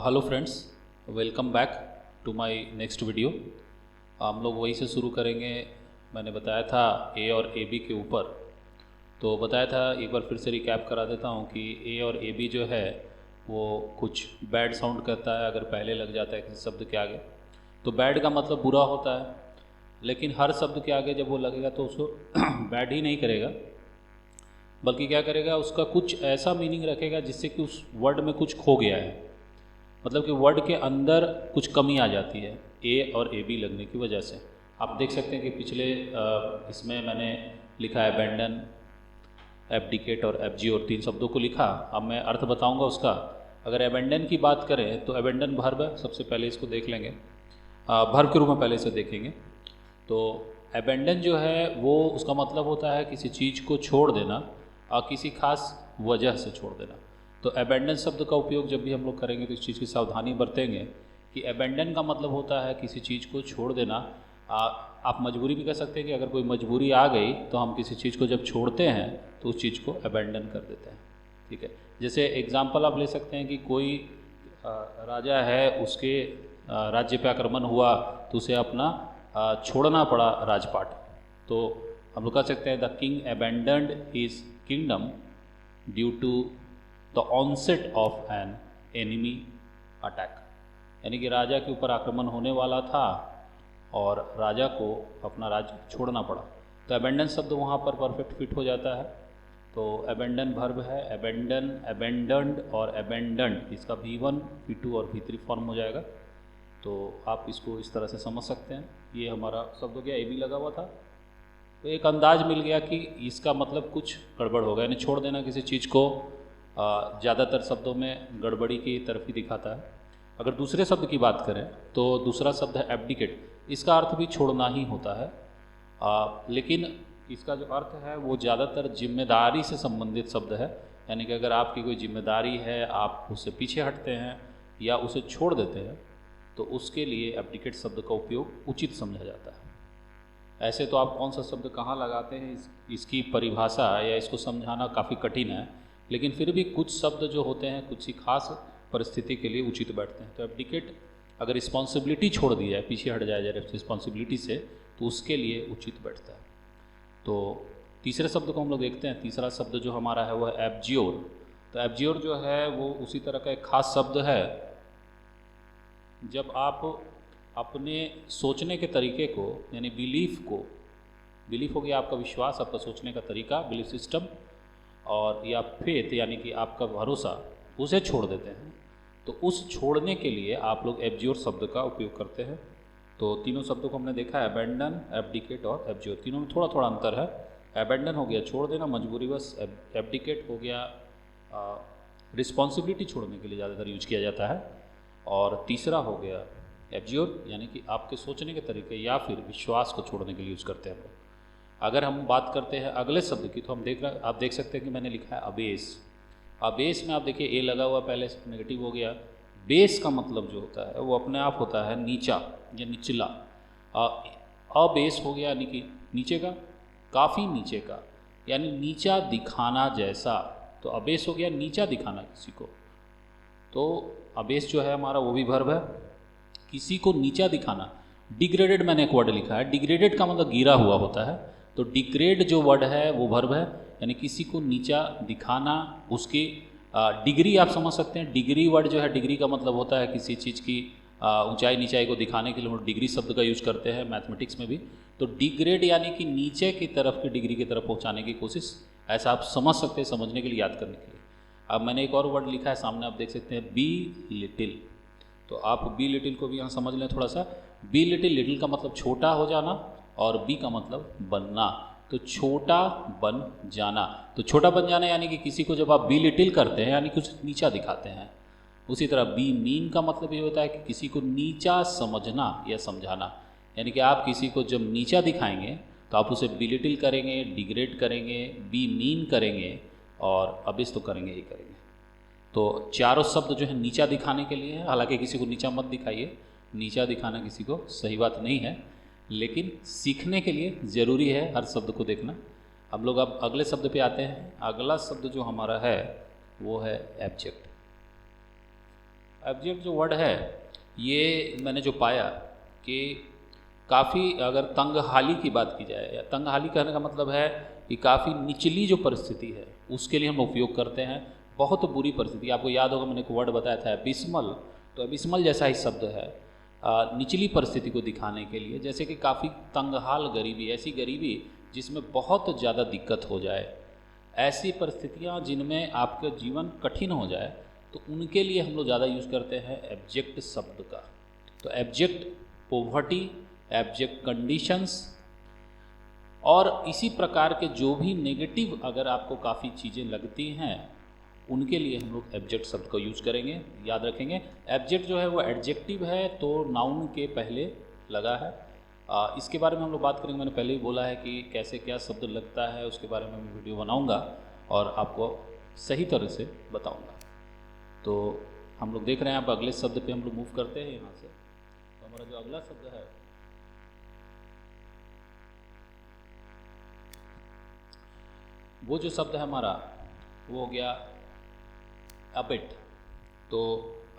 Hello friends, welcome back to my next video. हम लोग वही से शुरू करेंगे। मैंने बताया था ए और ए बी के ऊपर, तो बताया था, एक बार फिर से रिकैप करा देता हूँ कि ए और ए बी जो है वो कुछ बैड साउंड करता है अगर पहले लग जाता है किसी शब्द के आगे। तो बैड का मतलब बुरा होता है, लेकिन हर शब्द के आगे जब वो लगेगा तो उसको बैड ही नहीं करेगा, बल्कि क्या करेगा, उसका कुछ ऐसा मीनिंग रखेगा जिससे कि उस वर्ड में कुछ खो गया है, मतलब कि वर्ड के अंदर कुछ कमी आ जाती है ए और ए बी लगने की वजह से। आप देख सकते हैं कि पिछले इसमें मैंने लिखा है अबैंडन, एब्डिकेट और एब्जियोर, तीन शब्दों को लिखा। अब मैं अर्थ बताऊंगा उसका। अगर अबैंडन की बात करें तो अबैंडन वर्ब है, सबसे पहले इसको देख लेंगे, वर्ब के रूप में पहले से देखेंगे। तो अबैंडन जो है वो उसका मतलब होता है किसी चीज़ को छोड़ देना और किसी खास वजह से छोड़ देना। तो अबैंडन शब्द का उपयोग जब भी हम लोग करेंगे तो इस चीज़ की सावधानी बरतेंगे कि अबैंडन का मतलब होता है किसी चीज़ को छोड़ देना। आप मजबूरी भी कह सकते हैं कि अगर कोई मजबूरी आ गई तो हम किसी चीज़ को जब छोड़ते हैं तो उस चीज़ को अबैंडन कर देते हैं। ठीक है, जैसे एग्ज़ाम्पल आप ले सकते हैं कि कोई राजा है, उसके राज्य पे आक्रमण हुआ तो उसे अपना छोड़ना पड़ा राजपाट। तो हम लोग कह सकते हैं the king abandoned his kingdom due to the onset of an enemy attack, यानी कि राजा के ऊपर आक्रमण होने वाला था और राजा को अपना राज्य छोड़ना पड़ा। तो अबैंडन शब्द वहाँ पर परफेक्ट फिट हो जाता है। तो अबैंडन वर्ब है, अबैंडन, अबैंडन्ड और अबैंडन्ड, इसका V1 V2 और V3 फॉर्म हो जाएगा। तो आप इसको इस तरह से समझ सकते हैं। ये हमारा शब्द हो गया, ए बी लगा हुआ था, तो एक अंदाज मिल गया कि इसका मतलब कुछ गड़बड़ होगा, यानी छोड़ देना किसी चीज़ को ज़्यादातर शब्दों में गड़बड़ी की तरफ ही दिखाता है। अगर दूसरे शब्द की बात करें तो दूसरा शब्द है एब्डिकेट। इसका अर्थ भी छोड़ना ही होता है, लेकिन इसका जो अर्थ है वो ज़्यादातर जिम्मेदारी से संबंधित शब्द है, यानी कि अगर आपकी कोई जिम्मेदारी है, आप उससे पीछे हटते हैं या उसे छोड़ देते हैं तो उसके लिए एब्डिकेट शब्द का उपयोग उचित समझा जाता है। ऐसे तो आप कौन सा शब्द कहाँ लगाते हैं इसकी परिभाषा या इसको समझाना काफ़ी कठिन है, लेकिन फिर भी कुछ शब्द जो होते हैं कुछ ही खास परिस्थिति के लिए उचित बैठते हैं। तो एब्डिकेट अगर रिस्पॉन्सिबिलिटी छोड़ दी जाए, पीछे हट जाए जाए रिस्पॉन्सिबिलिटी से, तो उसके लिए उचित बैठता है। तो तीसरे शब्द को हम लोग देखते हैं। तीसरा शब्द जो हमारा है वो है एब्जियोर। तो एब्जियोर जो है वो उसी तरह का एक खास शब्द है जब आप अपने सोचने के तरीके को, यानी बिलीफ हो गया आपका विश्वास, आपका सोचने का तरीका, बिलीफ सिस्टम, और या फेथ यानी कि आपका भरोसा, उसे छोड़ देते हैं। तो उस छोड़ने के लिए आप लोग एब्जियोर शब्द का उपयोग करते हैं। तो तीनों शब्दों को हमने देखा है, अबैंडन, एब्डिकेट और एब्जियोर। तीनों में थोड़ा थोड़ा अंतर है। अबैंडन हो गया छोड़ देना मजबूरीवश, एब्डिकेट हो गया रिस्पॉन्सिबिलिटी छोड़ने के लिए ज़्यादातर यूज किया जाता है, और तीसरा हो गया एब्जियोर, यानी कि आपके सोचने के तरीके या फिर विश्वास को छोड़ने के लिए यूज़ करते हैं हम लोग। अगर हम बात करते हैं अगले शब्द की, तो आप देख सकते हैं कि मैंने लिखा है अबेस। अबेस में आप देखिए ए लगा हुआ, पहले से नेगेटिव हो गया। बेस का मतलब जो होता है वो अपने आप होता है नीचा या निचला। अबेस हो गया यानी कि नीचे का, काफ़ी नीचे का, यानी नीचा दिखाना जैसा। तो अबेस हो गया नीचा दिखाना किसी को। तो अबेस जो है हमारा वो भी वर्ब है, किसी को नीचा दिखाना। डिग्रेडेड मैंने एक वर्ड लिखा है, डिग्रेडेड का मतलब गिरा हुआ होता है। तो डिग्रेड जो वर्ड है वो वर्ब है, यानी किसी को नीचा दिखाना। उसकी डिग्री आप समझ सकते हैं। डिग्री वर्ड जो है, डिग्री का मतलब होता है किसी चीज़ की ऊंचाई नीचाई को दिखाने के लिए हम डिग्री शब्द का यूज करते हैं मैथमेटिक्स में भी। तो डिग्रेड यानी कि नीचे की तरफ की डिग्री की तरफ पहुंचाने की कोशिश, ऐसा आप समझ सकते हैं, समझने के लिए, याद करने के लिए। अब मैंने एक और वर्ड लिखा है सामने, आप देख सकते हैं, बी लिटिल। तो आप बी लिटिल को भी यहाँ समझ लें थोड़ा सा। बी लिटिल, लिटिल का मतलब छोटा हो जाना और बी का मतलब बनना। तो छोटा बन जाना। तो छोटा बन जाना यानी कि किसी को जब आप बी लिटिल करते हैं यानी कुछ नीचा दिखाते हैं। उसी तरह बी मीन का मतलब ये होता है कि किसी को नीचा समझना या समझाना, यानी कि आप किसी को जब नीचा दिखाएंगे तो आप उसे बी लिटिल करेंगे, डिग्रेड करेंगे, बी मीन करेंगे और अबिस तो करेंगे ही करेंगे। तो चारों शब्द जो है नीचा दिखाने के लिए है। हालांकि किसी को नीचा मत दिखाइए, नीचा दिखाना किसी को सही बात नहीं है, लेकिन सीखने के लिए ज़रूरी है हर शब्द को देखना। हम लोग अब अगले शब्द पे आते हैं। अगला शब्द जो हमारा है वो है एब्जेक्ट। एब्जेक्ट जो वर्ड है ये मैंने जो पाया कि काफ़ी, अगर तंगहाली की बात की जाए, या तंगहाली कहने का मतलब है कि काफ़ी निचली जो परिस्थिति है उसके लिए हम उपयोग करते हैं। बहुत बुरी परिस्थिति, आपको याद होगा मैंने एक वर्ड बताया था एबिस्मल, तो एबिस्मल जैसा ही शब्द है निचली परिस्थिति को दिखाने के लिए। जैसे कि काफ़ी तंगहाल गरीबी, ऐसी गरीबी जिसमें बहुत ज़्यादा दिक्कत हो जाए, ऐसी परिस्थितियाँ जिनमें आपका जीवन कठिन हो जाए, तो उनके लिए हम लोग ज़्यादा यूज़ करते हैं एब्जेक्ट शब्द का। तो एब्जेक्ट पोवर्टी, एब्जेक्ट कंडीशंस, और इसी प्रकार के जो भी नेगेटिव अगर आपको काफ़ी चीज़ें लगती हैं उनके लिए हम लोग एब्जेक्ट शब्द का यूज़ करेंगे। याद रखेंगे एब्जेक्ट जो है वो एडजेक्टिव है, तो नाउन के पहले लगा है। इसके बारे में हम लोग बात करेंगे। मैंने पहले ही बोला है कि कैसे क्या शब्द लगता है, उसके बारे में मैं वीडियो बनाऊंगा और आपको सही तरह से बताऊंगा। तो हम लोग देख रहे हैं, आप अगले शब्द पे हम लोग मूव करते हैं यहाँ से। तो हमारा जो अगला शब्द है वो जो शब्द है हमारा वो हो गया अबिट। तो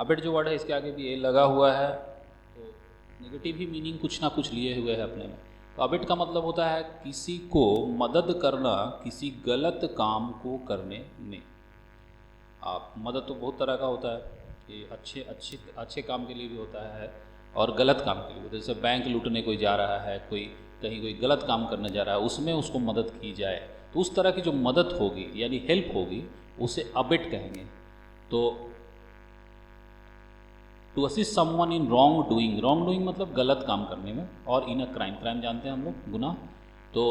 अबिट जो वर्ड है इसके आगे भी ए लगा हुआ है, तो नेगेटिव ही मीनिंग कुछ ना कुछ लिए हुए है अपने में। तो अबिट का मतलब होता है किसी को मदद करना किसी गलत काम को करने में। आप मदद तो बहुत तरह का होता है, कि अच्छे काम के लिए भी होता है और गलत काम के लिए भी होता है। जैसे बैंक लूटने कोई जा रहा है, कोई कहीं कोई गलत काम करने जा रहा है, उसमें उसको मदद की जाए, तो उस तरह की जो मदद होगी यानी हेल्प होगी उसे अबिट कहेंगे। तो to assist someone in wrongdoing मतलब गलत काम करने में, और इन अ क्राइम जानते हैं हम लोग, गुनाह। तो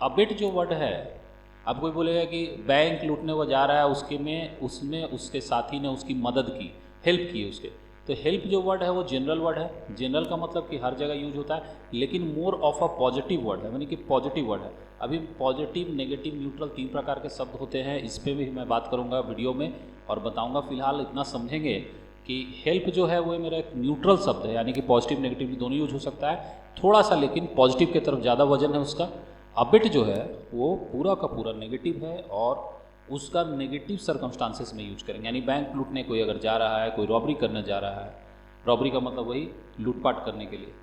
अबिट जो वर्ड है, अब कोई बोलेगा कि बैंक लूटने को जा रहा है, उसमें उसके साथी ने उसकी मदद की, हेल्प की उसके, तो हेल्प जो वर्ड है वो जनरल वर्ड है। जनरल का मतलब कि हर जगह यूज होता है, लेकिन more of a positive word है, यानी कि पॉजिटिव वर्ड है। अभी पॉजिटिव, नेगेटिव, न्यूट्रल 3 प्रकार के शब्द होते हैं, इस पर भी मैं बात करूंगा वीडियो में और बताऊंगा। फिलहाल इतना समझेंगे कि हेल्प जो है वो मेरा एक न्यूट्रल शब्द है, यानी कि पॉजिटिव नेगेटिव दोनों यूज हो सकता है, थोड़ा सा लेकिन पॉजिटिव की तरफ ज़्यादा वजन है उसका। अबिट जो है वो पूरा का पूरा नेगेटिव है और उसका नेगेटिव सर्कमस्टांसेस में यूज करेंगे। यानी बैंक लूटने कोई अगर जा रहा है, कोई रॉबरी करने जा रहा है, रॉबरी का मतलब वही लूटपाट करने के लिए,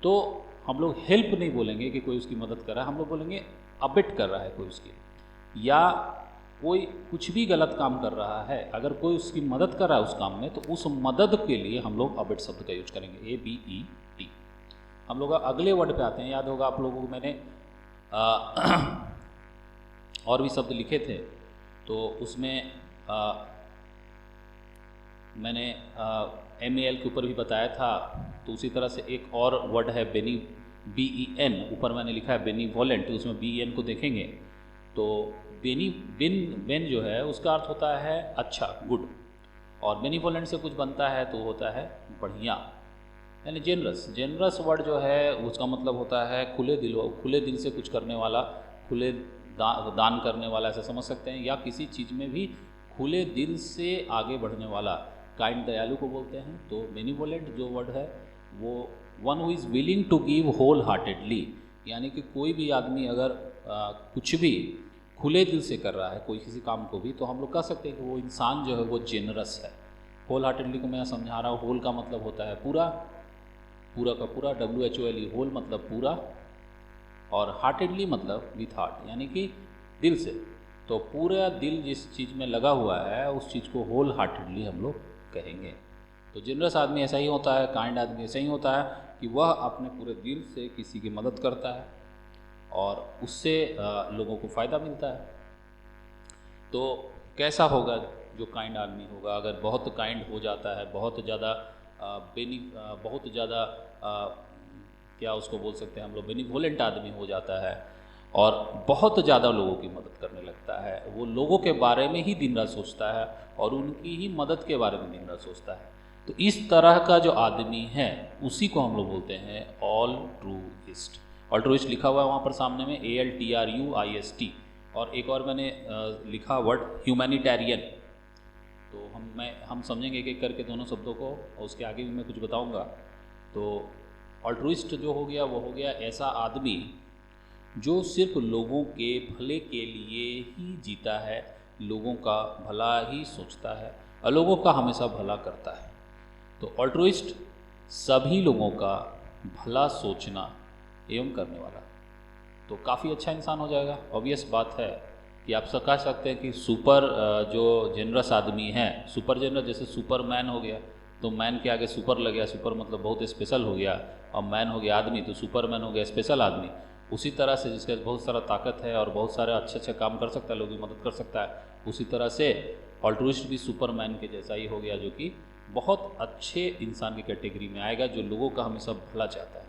तो हम लोग हेल्प नहीं बोलेंगे कि कोई उसकी मदद कर रहा है, हम लोग बोलेंगे अबिट कर रहा है कोई उसकी, या कोई कुछ भी गलत काम कर रहा है, अगर कोई उसकी मदद कर रहा है उस काम में, तो उस मदद के लिए हम लोग अबिट शब्द का यूज करेंगे, ABET। हम लोग अगले वर्ड पे आते हैं। याद होगा आप लोगों को मैंने और भी शब्द लिखे थे, तो उसमें मैंने MAL के ऊपर भी बताया था। तो उसी तरह से एक और वर्ड है BEN, ऊपर मैंने लिखा है बेनीवोलेंट, उसमें BEN को देखेंगे तो बेन जो है उसका अर्थ होता है अच्छा, गुड, और बेनीवोलेंट से कुछ बनता है तो होता है बढ़िया, यानी जेनरस वर्ड जो है उसका मतलब होता है खुले दिल से कुछ करने वाला, खुले दान करने वाला, ऐसा समझ सकते हैं, या किसी चीज़ में भी खुले दिल से आगे बढ़ने वाला, काइंड, दयालु को बोलते हैं। तो बेनीवोलेंट जो वर्ड है वो one who is willing to give wholeheartedly, यानी कि कोई भी आदमी अगर कुछ भी खुले दिल से कर रहा है कोई किसी काम को भी, तो हम लोग कह सकते हैं कि वो इंसान जो है वो जेनरस है। होल हार्टेडली को मैं समझा रहा हूँ, होल का मतलब होता है पूरा, पूरा का पूरा, WHOLE, होल मतलब पूरा, और हार्टेडली मतलब विथ हार्ट, यानी कि दिल से। तो पूरा दिल जिस चीज़ में लगा हुआ है उस चीज़ को होल हार्टेडली हम लोग कहेंगे। तो जेनरस आदमी ऐसा ही होता है, काइंड आदमी ऐसा ही होता है कि वह अपने पूरे दिल से किसी की मदद करता है और उससे लोगों को फ़ायदा मिलता है। तो कैसा होगा जो काइंड आदमी होगा, अगर बहुत काइंड हो जाता है, बहुत ज़्यादा क्या उसको बोल सकते हैं हम लोग, बेनीवोलेंट आदमी हो जाता है और बहुत ज़्यादा लोगों की मदद करने लगता है, वो लोगों के बारे में ही दिन रात सोचता है और उनकी ही मदद के बारे में दिन रात सोचता है, तो इस तरह का जो आदमी है उसी को हम लोग बोलते हैं ऑल्ट्रुइस्ट। ऑल्ट्रुइस्ट लिखा हुआ है वहाँ पर सामने में, ALTRUIST, और एक और मैंने लिखा वर्ड ह्यूमैनिटेरियन। तो हम समझेंगे एक एक करके दोनों शब्दों को, और उसके आगे भी मैं कुछ बताऊंगा। तो ऑल्ट्रुइस्ट जो हो गया वो हो गया ऐसा आदमी जो सिर्फ लोगों के भले के लिए ही जीता है, लोगों का भला ही सोचता है और लोगों का हमेशा भला करता है। तो ऑल्ट्रुइस्ट सभी लोगों का भला सोचना एवं करने वाला, तो काफ़ी अच्छा इंसान हो जाएगा। ऑब्वियस बात है कि आप सब कह सकते हैं कि सुपर जो जेनरस आदमी है, सुपर जेनरस जैसे सुपरमैन हो गया, तो मैन के आगे सुपर लग गया, सुपर मतलब बहुत स्पेशल हो गया, और मैन हो गया आदमी, तो सुपरमैन हो गया स्पेशल आदमी। उसी तरह से जिसके पास बहुत सारा ताकत है और बहुत सारे अच्छे अच्छे काम कर सकता है, लोगों की मदद कर सकता है, उसी तरह से ऑल्ट्रुइस्ट भी सुपरमैन के जैसा ही हो गया, जो कि बहुत अच्छे इंसान की कैटेगरी में आएगा, जो लोगों का हमेशा भला चाहता है।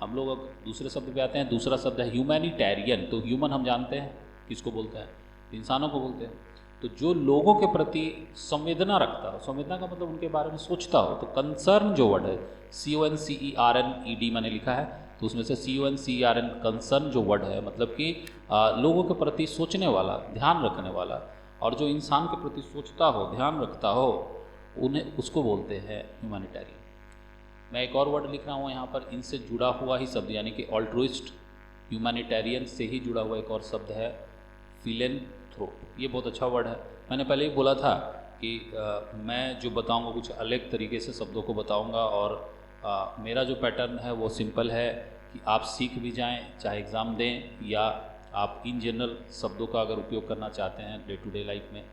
हम लोग अब दूसरे शब्द पे आते हैं। दूसरा शब्द है ह्यूमैनिटेरियन। तो ह्यूमन हम जानते हैं किसको बोलते हैं, इंसानों को बोलते हैं। तो जो लोगों के प्रति संवेदना रखता हो, संवेदना का मतलब उनके बारे में सोचता हो, तो कंसर्न जो वर्ड है CONCERNED मैंने लिखा है, तो उसमें से CONCERN कंसर्न जो वर्ड है, मतलब कि लोगों के प्रति सोचने वाला, ध्यान रखने वाला, और जो इंसान के प्रति सोचता हो, ध्यान रखता हो, उन्हें उसको बोलते हैं ह्यूमैनिटेरियन। मैं एक और वर्ड लिख रहा हूँ यहाँ पर, इनसे जुड़ा हुआ ही शब्द, यानी कि ऑल्ट्रुइस्ट ह्यूमैनिटेरियन से ही जुड़ा हुआ एक और शब्द है फिलेंथ्रोप। ये बहुत अच्छा वर्ड है। मैंने पहले ही बोला था कि मैं जो बताऊँगा कुछ अलग तरीके से शब्दों को बताऊँगा, और मेरा जो पैटर्न है वो सिंपल है कि आप सीख भी जाएं, चाहे एग्ज़ाम दें या आप इन जनरल शब्दों का अगर उपयोग करना चाहते हैं डे टू डे लाइफ में,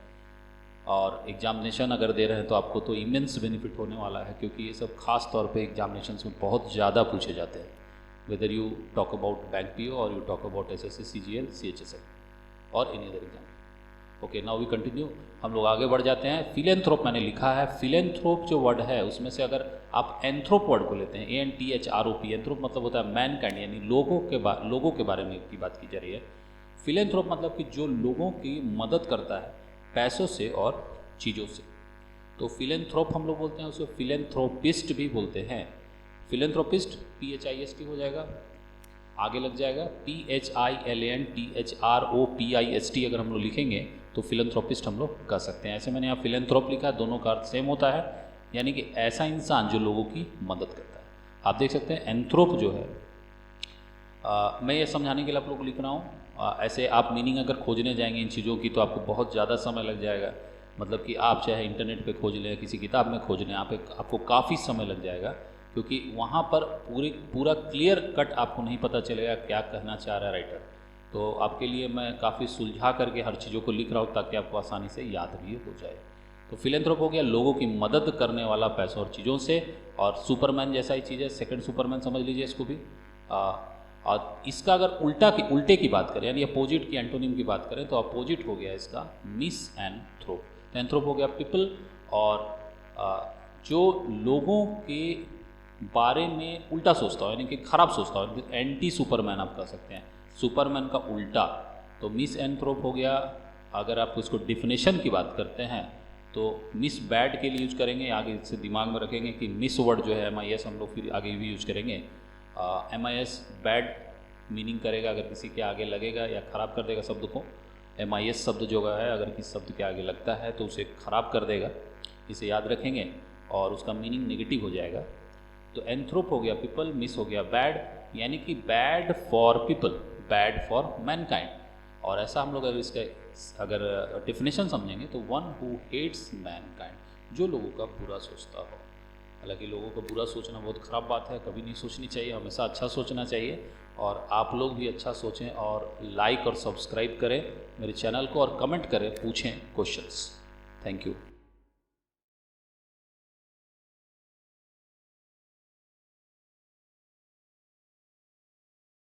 और एग्जामिनेशन अगर दे रहे हैं तो आपको तो इमेंस बेनिफिट होने वाला है, क्योंकि ये सब खास तौर पे एग्जामिनेशन में बहुत ज़्यादा पूछे जाते हैं, whether you talk about bank PO और you talk about SSC CGL CHSL और any other exam. Okay, now we continue, हम लोग आगे बढ़ जाते हैं। फिलेंथ्रोप मैंने लिखा है। फिलेंथ्रोप जो वर्ड है उसमें से अगर आप एंथ्रोप वर्ड को लेते हैं, ANTHROP, एंथ्रोप मतलब होता है मैन काइंड, यानी लोगों के बारे में की बात की जा रही है। फिलेंथ्रोप मतलब कि जो लोगों की मदद करता है पैसों से और चीज़ों से, तो फिलेंथ्रोप हम लोग बोलते हैं, उसको फिलेंथ्रोपिस्ट भी बोलते हैं। फिलेंथ्रोपिस्ट PHIST हो जाएगा, आगे लग जाएगा PHILANTHROPIST, अगर हम लोग लिखेंगे तो फिलेंथ्रोपिस्ट हम लोग कह सकते हैं। ऐसे मैंने यहाँ फिलेंथ्रोप लिखा है, दोनों का अर्थ सेम होता है, यानी कि ऐसा इंसान जो लोगों की मदद करता है। आप देख सकते हैं एंथ्रोप जो है, मैं ये समझाने के लिए आप लोग को लिख रहा हूँ। ऐसे आप मीनिंग अगर खोजने जाएंगे इन चीज़ों की तो आपको बहुत ज़्यादा समय लग जाएगा, मतलब कि आप चाहे इंटरनेट पे खोज लें, किसी किताब में खोज लें, आपको काफ़ी समय लग जाएगा, क्योंकि वहाँ पर पूरा क्लियर कट आपको नहीं पता चलेगा क्या कहना चाह रहा है राइटर। तो आपके लिए मैं काफ़ी सुलझा करके हर चीज़ों को लिख रहा हूँ ताकि आपको आसानी से याद भी हो जाए। तो फिलेंथ्रोप हो गया लोगों की मदद करने वाला पैसों और चीज़ों से, और सुपरमैन जैसा ही चीज़ है, सेकंड सुपरमैन समझ लीजिए इसको भी। और इसका अगर उल्टे की बात करें, यानी अपोजिट की, एंटोनिम की बात करें, तो अपोजिट हो गया इसका मिसएंथ्रोप। एंथ्रोप हो गया पीपल, और जो लोगों के बारे में उल्टा सोचता हो, यानी कि खराब सोचता हो, एंटी सुपरमैन आप कह सकते हैं, सुपरमैन का उल्टा, तो मिसएंथ्रोप हो गया। अगर आप इसको डिफिनेशन की बात करते हैं तो मिस बैड के लिए यूज करेंगे, आगे से दिमाग में रखेंगे कि मिस वर्ड जो है MIS हम लोग फिर आगे भी यूज करेंगे। MIS बैड मीनिंग करेगा अगर किसी के आगे लगेगा या ख़राब कर देगा शब्द को। MIS शब्द जो है अगर किसी शब्द के आगे लगता है तो उसे ख़राब कर देगा, इसे याद रखेंगे, और उसका मीनिंग नेगेटिव हो जाएगा। तो एंथ्रोप हो गया पीपल, मिस हो गया बैड, यानी कि bad for people, bad for Mankind. और ऐसा हम लोग अगर इसका अगर डिफिनेशन समझेंगे तो वन हु हेट्स मैनकाइंड, जो लोगों का बुरा सोचता हो। हालांकि लोगों को बुरा सोचना बहुत ख़राब बात है, कभी नहीं सोचनी चाहिए, हमेशा अच्छा सोचना चाहिए। और आप लोग भी अच्छा सोचें, और लाइक और सब्सक्राइब करें मेरे चैनल को, और कमेंट करें, पूछें क्वेश्चंस। Thank you.